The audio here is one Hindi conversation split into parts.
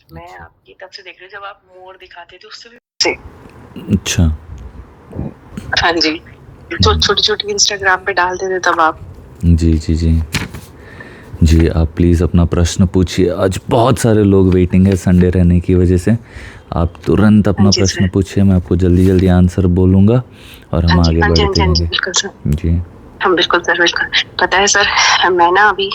मैं अच्छा। आपकी तब से देख रही हूँ जब आप मोर दिखाते थे उससे भी अच्छा। हाँ जी, तो छोटी-छोटी इंस्टाग्राम पे डालते थे तब आप। जी, जी, जी। जी, आप प्लीज़ अपना प्रश्न पूछिए। आज बहुत सारे लोग वेटिंग है संडे रहने की वजह से। आप तुरंत हाँ अपना जी प्रश्न सर। पूछिए, मैं आपको जल्दी-जल्दी आंसर बोलूँगा और हम हाँ जी, आगे हाँ जी, हाँ बढ़ते जी, हाँ जी, रहेंगे। बिल्कुल सर। जी। हाँ, बिल्कुल सर, बिल्कुल। पता है सर, मैं ना अभी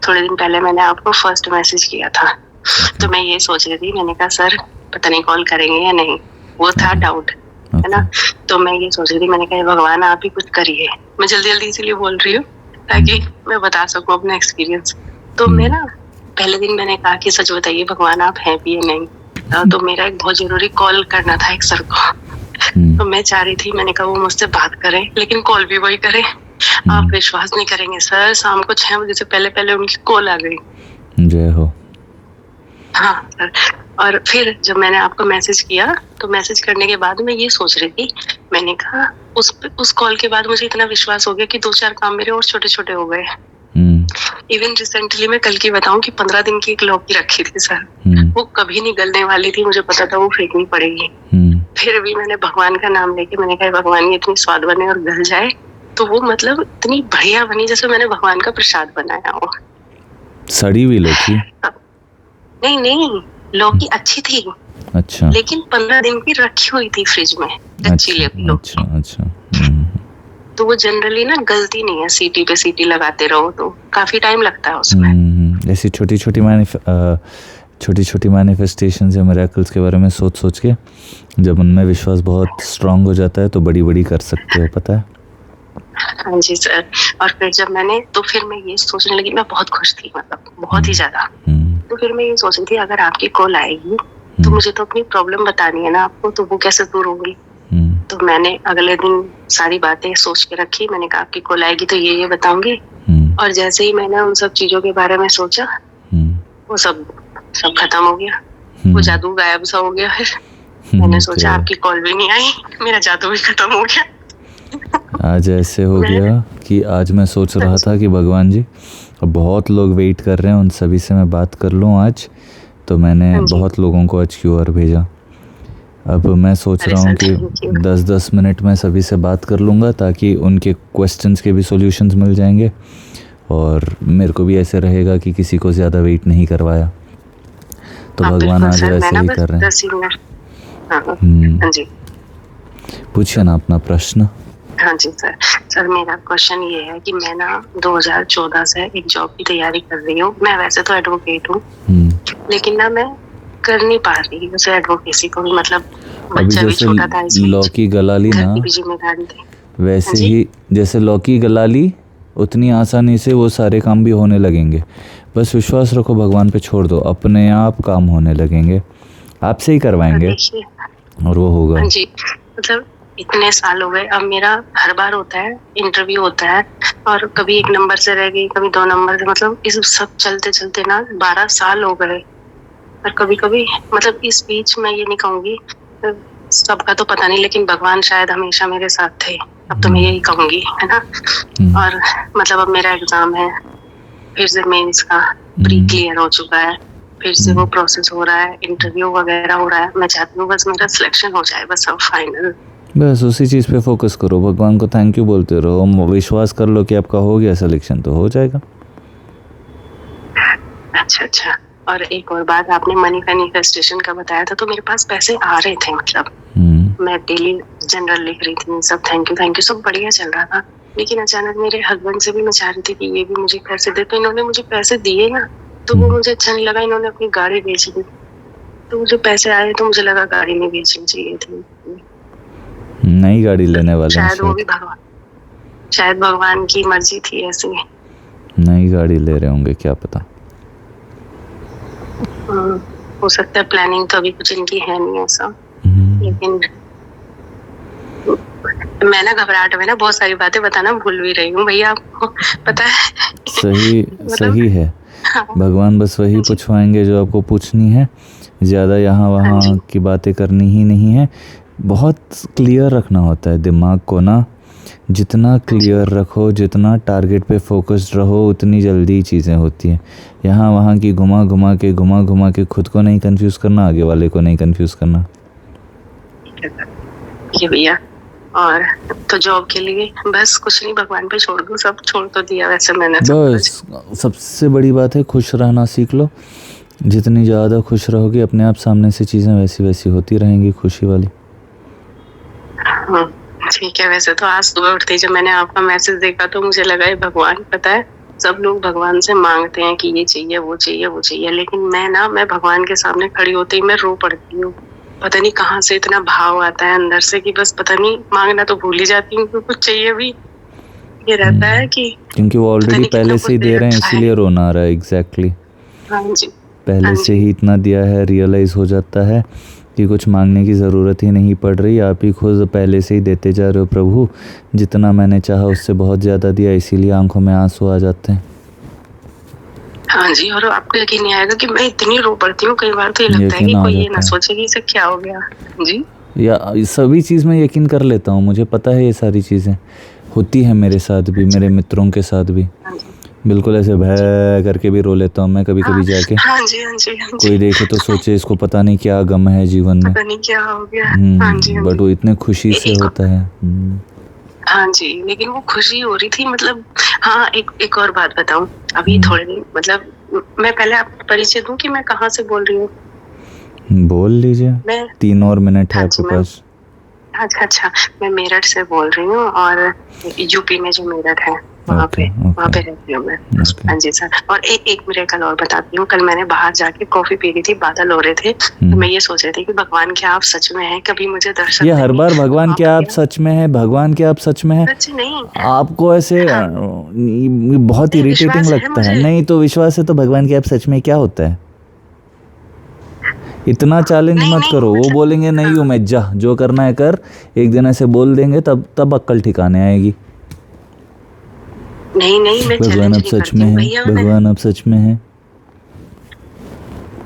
थोड़े दिन पहले मैंने आपको फर्स्ट मैसेज किया था, ओके, तो मैं ये सोच रही थी, मैंने कहा सर पता नहीं कॉल करेंगे या नहीं, वो था ओके, डाउट, है ओके। ना? तो मैं ये सोच रही थी, मैंने कहा हे भगवान आप ही कुछ करिए। मैं जल्दी-जल्दी इसीलिए बोल रही हूँ ताकि हुँ, मैं बता सकूँ अपना एक्सपीरियंस। तो मैं हुँ, ना पहले दिन मैंने कहा कि सच बताइए भगवान आप हैं भी या नहीं? तो मेरा एक बहुत ज़रूरी कॉल करना था एक सर को। हुँ, तो मैं चाह रही थी, मैंने कहा वो मुझसे बात करें, लेकिन कॉल भी वही करे। आप हुँ। विश्वास नहीं करेंगे सर, शाम को 6 बजे से पहले-पहले उनकी कॉल आ गई। जय हो। हाँ सर, और फिर जब मैंने आपको मैसेज किया, तो मैसेज करने के बाद मैं ये सोच रही थी, मैंने कहा उस कॉल के बाद मुझे इतना विश्वास हो गया कि 2-4 काम मेरे और छोटे-छोटे हो गए। हुँ, इवन रिसेंटली मैं कल की बताऊँ कि 15 दिन की एक लौकी रखी थी सर, हुँ, वो कभी नहीं गलने वाली थी, मुझे पता था वो फेंकनी पड़ेगी। हुँ। फिर भी मैंने भगवान का नाम लेके मैंने कहा, भगवान ये इतनी स्वाद बने और गल जाए, तो वो मतलब इतनी बढ़िया बनी जैसे मैंने भगवान का प्रसाद बनाया हो। सड़ी हुई लौकी? नहीं, नहीं, लौकी अच्छी थी, अच्छा, लेकिन 15 दिन की रखी हुई थी फ्रिज में, कच्ची अच्छा, लौकी। अच्छा, अच्छा। हुँ, तो वो जनरली ना गलती नहीं है, सीटी पे सीटी लगाते रहो तो काफ़ी टाइम लगता है उसमें। ऐसी छोटी-छोटी मैनिफेस्टेशंस या मिरेकल्स के बारे में सोच-सोच के जब उनमें विश्वास बहुत स्ट्रॉन्ग हो जाता है तो बड़ी-बड़ी कर सकते हो, पता है? हाँ जी सर, और फिर जब मैंने तो फिर मैं ये सोचने लगी, मैं बहुत खुश थी मतलब बहुत ही हुँ, ज़्यादा। हुँ, तो फिर मैं ये सोच रही थी अगर आपकी कॉल आएगी, तो हुँ, मुझे तो अपनी प्रॉब्लम बतानी है ना आपको, तो वो कैसे दूर होगी? हुँ, तो मैंने अगले दिन सारी बातें सोच के रखी, मैंने कहा आपकी कॉल आएगी तो ये बताऊँगी, हुँ, और जैसे ही मैंने उन सब चीज़ों के बारे में सोचा, हुँ, वो सब सब खत्म हो गया। वो हुँ, जादू गायब सा हो गया फिर। मैंने हुँ, सोचा जय। आपकी कॉल भी नहीं आई, मेरा जादू भी खत्म हो गया। आज ऐसे हो मैं गया कि आज मैं सोच हाँ रहा जी, था कि भगवान जी, बहुत लोग वेट कर रहे हैं, उन सभी से मैं बात कर लूँ आज, तो मैंने हाँ जी। बहुत लोगों को आज क्यूआर भेजा। अब मैं सोच अरे रहा हूँ सर कि थैंक यू। 10-10 मिनट में सभी से बात कर लूँगा ताकि उनके क्वेश्चंस के भी सॉल्यूशंस मिल जाएंगे और मेरे को भी ऐसे रहेगा कि किसी को ज़्यादा वेट नहीं करवाया। तो हाँ, भगवान बिल्कुल आज सर, मैं वैसे ना ही बस कर रहे हैं। 10 ही मिनट। हाँ, हाँ। हुँ, हाँ जी। पूछिए ना अपना प्रश्न। हाँ जी सर। सर मेरा क्वेश्चन ये है कि मैं ना 2014 से एक जॉब की तैयारी कर रही हूँ। मैं वैसे तो एडवोकेट हूँ, हुँ, लेकिन ना मैं कर नहीं पा रही उसे एडवोकेसी को भी, मतलब अभी बच्चा भी जैसे छोटा था इस बीच, लौकी गला ली घर ना, की भी ज़िम्मेदारी थी। हाँ वैसे जी। ही जैसे लौकी गला ली, उतनी आसानी से वो सारे काम भी होने लगेंगे। बस विश्वास रखो, भगवान पे छोड़ दो, अपने आप काम होने लगेंगे। आपसे ही करवाएँगे देखिए और वो होगा। हाँ जी, मतलब इतने साल हो गए, अब मेरा हर बार होता है, इंटरव्यू होता है, और कभी 1 नंबर से रह गई, कभी 2 नंबर से, मतलब इस सब चलते-चलते ना 12 साल हो गए। और कभी-कभी मतलब इस बीच मैं ये नहीं कहूँगी, अ, सबका तो पता नहीं, लेकिन भगवान शायद हमेशा मेरे साथ थे। अब तो मैं हुँ, यही कहूँगी, है ना? हुँ, और मतलब अब मेरा एग्ज़ाम है, फिर से मेंस का प्री हुँ, क्लियर हो चुका है, फिर से वो हुँ। प्रोसेस हो रहा है, इंटरव्यू वगैरह हो रहा है। मैं चाहती हूँ बस मेरा सिलेक्शन हो जाए, बस अब फाइनल। बस उसी चीज़ पे फ़ोकस करो, भगवान को थैंक यू बोलते रहो, विश्वास कर लो कि आपका हो गया सिलेक्शन तो हो जाएगा। अच्छा, अच्छा। और एक और बात, आपने मनी मैनिफेस्टेशन का बताया था, तो मेरे पास पैसे आ रहे थे, मतलब हुँ, मैं डेली जनरल लिख रही थी, सब थैंक यू सब बढ़िया चल रहा था। लेकिन अचानक मेरे हस्बैंड से भी मैं चाह रही थी कि ये भी मुझे पैसे दे, तो इन्होंने मुझे पैसे दिए ना, तो वो हुँ। मुझे अच्छा नहीं लगा, इन्होंने अपनी गाड़ी बेच दी। तो मुझे पैसे आए तो मुझे लगा गाड़ी नहीं बेचनी चाहिए थी। नई गाड़ी लेने वाले हैं शायद वो भी शायद। शायद भगवान की मर्ज़ी थी ऐसी। नई गाड़ी ले रहे होंगे, क्या पता। हुँ, हो सकता है प्लानिंग तो अभी कुछ इनकी है नहीं ऐसा, हुँ, लेकिन मैं ना घबराहट में ना बहुत सारी बातें बताना भूल भी रही हूँ भैया, आपको पता है। सही मतलब सही है। हाँ, भगवान बस वही जी, पूछवाएँगे जो आपको पूछनी है, ज़्यादा हाँ यहाँ-वहाँ जी, की बातें करनी ही नहीं है। बहुत क्लियर रखना होता है दिमाग को ना, जितना क्लियर रखो, जितना टारगेट पे फोकस्ड रहो, उतनी जल्दी चीज़ें होती हैं। यहाँ वहाँ की घुमा घुमा के खुद को नहीं कंफ्यूज करना, आगे वाले को नहीं कंफ्यूज करना। ये भैया, और तो जॉब के लिए बस कुछ नहीं, भगवान पे छोड़ दूँ, सब छोड़ तो दिया वैसे मैंने सब बस सबसे बड़ी बात है खुश रहना सीख लो। जितनी ज़्यादा खुश रहोगे, अपने आप सामने से चीज़ें वैसी वैसी होती रहेंगी, खुशी वाली। ठीक है। वैसे तो आज सुबह उठते ही जब मैंने आपका मैसेज देखा तो मुझे लगा ये भगवान, पता है सब लोग भगवान से मांगते हैं कि ये चाहिए वो चाहिए वो चाहिए, लेकिन मैं भगवान के सामने खड़ी होते ही मैं रो पड़ती हूँ। पता नहीं कहाँ से इतना भाव आता है अंदर से कि बस पता नहीं, मांगना तो भूल ही जाती हूँ कि कुछ चाहिए भी। ये रहता है कि क्योंकि वो ऑलरेडी पहले से ही दे रहे हैं, इसीलिए रोना आ रहा है। एग्जैक्टली हाँ जी, पहले से ही इतना दिया है, रियलाइज हो जाता है कि कुछ मांगने की ज़रूरत ही नहीं पड़ रही। आप ही खुद पहले से ही देते जा रहे हो। प्रभु जितना मैंने चाहा उससे बहुत ज़्यादा दिया, इसीलिए आंखों में आंसू आ जाते हैं। हाँ जी, और आपको यकीन नहीं आएगा कि मैं इतनी रो पड़ती हूँ कई बार, तो ये लगता है कि कोई ये ना सोचे कि इसे क्या हो गया। जी, या सभी चीज़ में यकीन कर लेता हूँ, मुझे पता है ये सारी चीज़ें होती है मेरे साथ भी, मेरे मित्रों के साथ भी। बिल्कुल ऐसे भय करके भी रो लेता हूँ मैं कभी कभी जाके। हाँ जी, हाँ जी, हाँ जी। कोई देखे तो सोचे इसको पता नहीं क्या गम है जीवन में, पता नहीं क्या हो गया। हाँ जी, बट वो इतने खुशी से होता है। हाँ जी, लेकिन वो खुशी हो रही थी मतलब। हाँ, एक और बात बताऊं, अभी थोड़े दिन मतलब मैं पहले आपको परिचय दूं कि मैं कहाँ से बोल रही हूँ। बोल लीजिए, 3 और मिनट है आपके पास। अच्छा, मैं मेरठ से बोल रही हूँ, और यूपी में जो मेरठ है वहाँ पे रहती हूँ मैं। हाँ जी सर। और एक मिरेकल और बताती हूँ। कल मैंने बाहर जाके कॉफी पी रही थी, बादल हो रहे थे, तो मैं ये सोच रही थी कि भगवान क्या आप सच में हैं, कभी मुझे दर्शन। ये हर बार भगवान क्या आप सच में है, भगवान क्या आप सच में है, सच नहीं आपको ऐसे बहुत इरिटेटिंग लगता है। नहीं तो विश्वास है तो भगवान क्या आप सच में क्या होता है। इतना चैलेंज मत करो। वो बोलेंगे नहीं हूँ मैं, जा जो करना है कर, एक दिन ऐसे बोल देंगे तब अक्ल ठिकाने आएगी। नहीं मैं भगवान अब सच में है, भगवान अब सच में है।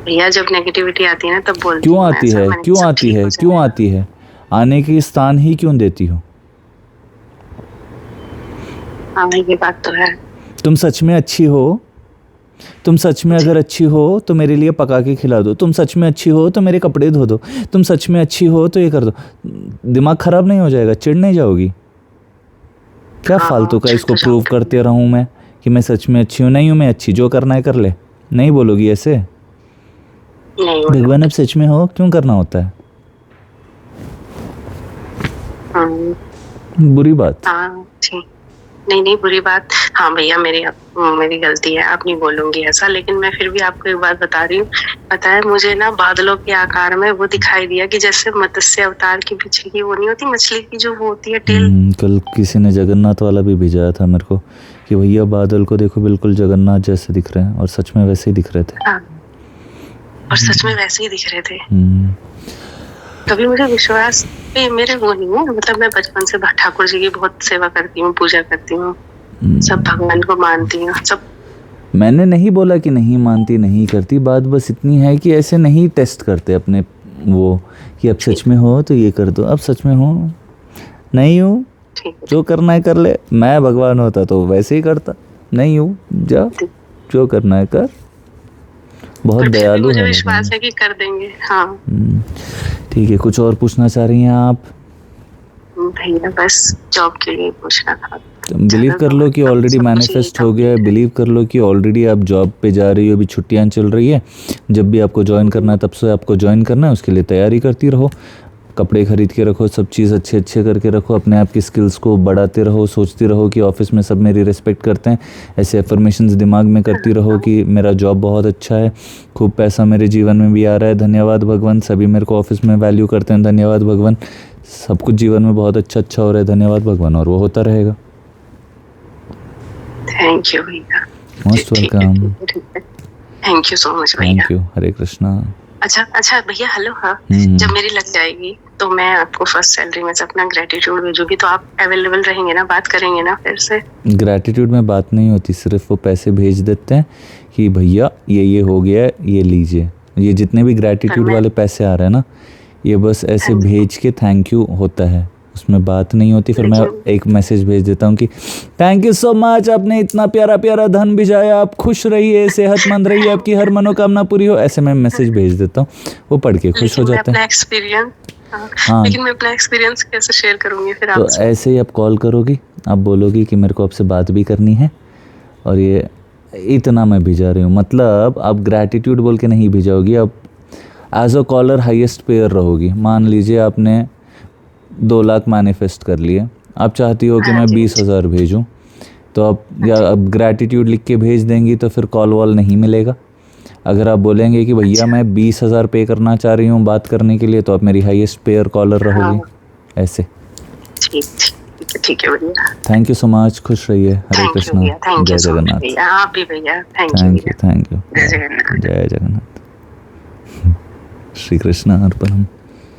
भैया जब नेगेटिविटी आती है ना तब बोलती क्यों आती है, क्यों आती है, आने की स्थान ही क्यों देती हो। हाँ ये बात तो है। तुम सच में अच्छी हो, तुम सच में अगर अच्छी हो तो मेरे लिए पका के खिला दो, तुम सच में अच्छी हो तो मेरे कपड़े धो दो, तुम सच में अच्छी हो तो ये कर दो। दिमाग खराब नहीं हो जाएगा, चिढ़ नहीं जाओगी क्या? फालतू का इसको प्रूव करते रहूं मैं कि मैं सच में अच्छी हूँ। नहीं हूँ मैं अच्छी, जो करना है कर ले। नहीं बोलोगी ऐसे? भगवान अब सच में हो क्यों करना होता है? बुरी बात। नहीं बुरी बात। हाँ भैया मेरी गलती है, आप नहीं बोलूंगी ऐसा, लेकिन मैं फिर भी आपको एक बात बता रही हूँ। पता है मुझे ना बादलों के आकार में वो दिखाई दिया कि जैसे मत्स्य अवतार के पीछे की वो नहीं होती मछली की जो वो होती है टेल। कल किसी ने जगन्नाथ वाला भी भेजा था मेरे को कि भैया बादल को देखो बिल्कुल जगन्नाथ जैसे दिख रहे हैं, और सच में वैसे ही दिख रहे थे। हाँ, और सच में वैसे ही दिख रहे थे। कभी मुझे विश्वास पे मेरे वो नहीं है, मतलब मैं बचपन से ठाकुर जी की बहुत सेवा करती हूँ, पूजा करती हूँ, सब भगवान को मानती हूँ सब। मैंने नहीं बोला कि नहीं मानती नहीं करती, बात बस इतनी है कि ऐसे नहीं टेस्ट करते अपने वो कि अब सच में हो तो ये कर दो, अब सच में हो नहीं हूँ जो करना है कर ले। मैं भगवान होता तो वैसे ही करता, नहीं हूँ जा जो करना है कर। बहुत दयालु है, मुझे विश्वास है कि कर देंगे। हाँ ठीक है, कुछ और पूछना चाह रही हैं आप? भैया बस जॉब के लिए पूछना था। बिलीव कर लो कि ऑलरेडी मैनिफेस्ट हो गया है, बिलीव कर लो कि ऑलरेडी आप जॉब पे जा रही हो, अभी छुट्टियां चल रही है, जब भी आपको ज्वाइन करना है तब से आपको ज्वाइन करना है, उसके लिए तैयारी करती रहो, कपड़े खरीद के रखो, सब चीज़ अच्छे करके रखो, अपने आप की स्किल्स को बढ़ाते रहो, सोचती रहो कि ऑफिस में सब मेरी रिस्पेक्ट करते हैं, ऐसे एफर्मेशंस दिमाग में करती रहो कि मेरा जॉब बहुत अच्छा है, खूब पैसा मेरे जीवन में भी आ रहा है, धन्यवाद भगवान, सभी मेरे को ऑफिस में वैल्यू करते हैं, धन्यवाद भगवान, सब कुछ जीवन में बहुत अच्छा हो रहा है, धन्यवाद भगवान, और वो होता रहेगा। थैंक यू भैया, most welcome. Thank you so much भैया। थैंक यू, हरे कृष्णा। अच्छा भैया हेलो। हाँ जब मेरी लग जाएगी तो मैं आपको फर्स्ट सैलरी में से अपना ग्रेटिट्यूड भेजूंगी, तो आप अवेलेबल रहेंगे ना, बात करेंगे ना फिर से? ग्रेटिट्यूड में बात नहीं होती, सिर्फ वो पैसे भेज देते हैं कि भैया ये हो गया है, ये लीजिए। ये जितने भी ग्रेटिट्यूड वाले पैसे आ रहे हैं ना, ये बस ऐसे भेज के थैंक यू होता है, उसमें बात नहीं होती, फिर मैं एक मैसेज भेज देता हूँ कि थैंक यू सो मच, आपने इतना प्यारा प्यारा धन भिजाया, आप खुश रहिए, सेहतमंद रहिए, आपकी हर मनोकामना पूरी हो, ऐसे मैं मैसेज भेज देता हूँ, वो पढ़ के खुश हो जाते हैं। हाँ, लेकिन मैं अपना एक्सपीरियंस कैसे शेयर करूँगी फिर तो आपसे? ऐसे ही आप कॉल करोगी, आप बोलोगी कि मेरे को आपसे बात भी करनी है और ये इतना मैं भिजा रही हूँ, मतलब आप ग्रैटिट्यूड बोल के नहीं भिजाओगी, आप as a caller highest payer रहोगी। मान लीजिए आपने 2 लाख मैनिफेस्ट कर लिए, आप चाहती हो कि मैं 20,000 भेजूं, तो आप या अब ग्रैटिट्यूड लिख के भेज देंगी तो फिर कॉल वॉल नहीं मिलेगा। अगर आप बोलेंगे कि भैया मैं 20,000 पे करना चाह रही हूँ बात करने के लिए, तो आप मेरी हाईएस्ट पेयर कॉलर रहोगी। ऐसे ठीक है भैया, थैंक यू सो मच, खुश रहिए, हरे कृष्णा, जय जगन्नाथ। आप भी भैया, थैंक यू, जय जगन्नाथ। जय जगन्नाथ। श्री कृष्ण अर्पणम।